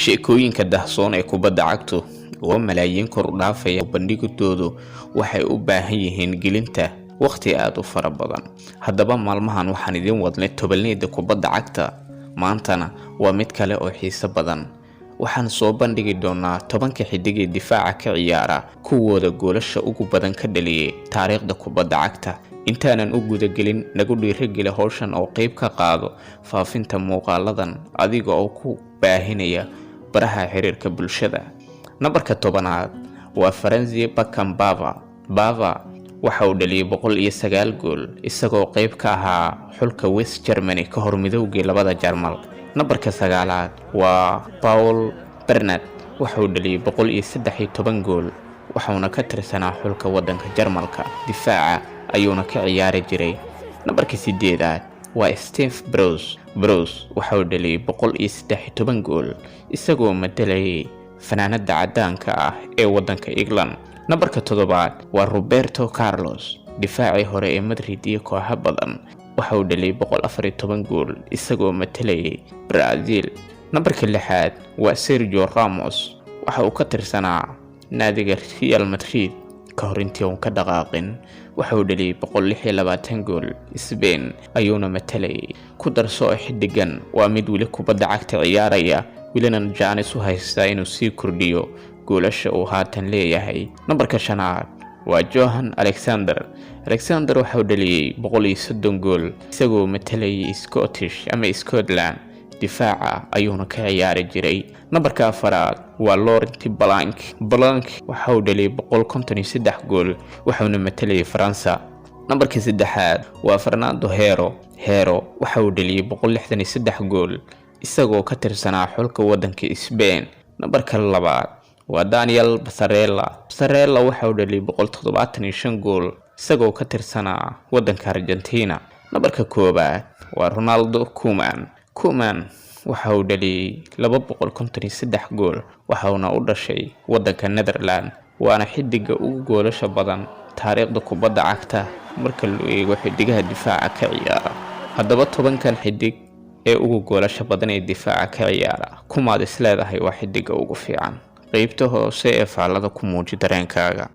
sheekooyinka dahsoon ee kubadda cagtu oo malaayiin kor u dhaafaya bandhigoodu waxay u baahan yihiin gelinta waqti aad u fara badan. Haddaba maalmahan waxaan idin wadnay tobalneeda kubadda cagta, maantana waa mid kale oo xiiso badan. Waxaan soo bandhigi doonaa 10 xidig ee difaaca ka ciyaara kuwooda goolasha ugu badan ka dhaliyay taariikhda kubadda cagta. Intaanan u guda gelin, nagu dhiirigeli hawshan oo qayb ka qaado faafinta muuqaaladan adiga oo ku baahinaya baraha xiriirka bulshada. Nambarka 10 waa Franzi Beckenbauer. Bava waxa uu dhaliyay 109 gool isagoo qayb ka ahaa xulka West Germany ka hor midowgii labada Jarmal. Nambarka 9 waa Paul Bernat. waxa uu dhaliyay 113 gool waxaana ka tirsanaa xulka wadanka Jarmalka. Difaaca ayuuna ka ciyaari jiray. Nambarka 8 waa Steve Bruce. waxa uu dhaliyay 113 gool isagoo matalayay fanaanada cadaanka ah ee wadanka England. Nambarka 7 waa Roberto Carlos, difaacii hore ee Madrid iyo kooxo badan. waxa uu dhaliyay 114 gool isagoo matalayay Brazil. Nambarka 6 waa Sergio Ramos. waxa uu ka tirsanaa naadiga Real Madrid ka hor intii uu ka dhaqaaqin. waxa uu dhaliyay 126 gool Spain ayuuna matalayay. ku darso xidigan waa mid weli kubadda cagta ciyaaraya, wilina Janis u haysta inuu sii kordhiyo goolasha uu haatan leeyahay. Nambarka 5 waa Johan Alexander. waxa uu dhaliyay 130 gool isagoo matalayay Scotland. difaaca ayuuna ka ciyaari jiray. Nambarka 4 waa Laurent Blanc. waxa uu dhaliyay 153 gool waxaana matalayay Faransa. Nambarka 3 waa Fernando Hierro. waxa uu dhaliyay 163 gool isagoo ka tirsanaa xulka wadanka Spain. Nambarka 2 waa Daniel Passarella. waxa uu dhaliyay 175 gool isagoo ka tirsanaa wadanka Argentina. Nambarka 1 waa Ronald Koeman. waxa uu dhaliyay 253 gool waxaana u dhashay wadanka Netherlands. waana xidiga ugu goolasha badan taariikhda kubadda cagta marka loo eego xidigaha difaaca ka ciyaara. haddaba 10kan xidig ee ugu goolasha badan ee difaaca ka ciyaara kumaad isleedahay waa xidiga ugu fiican? qaybta hoose ee faalada ku muuji dareenkaaga.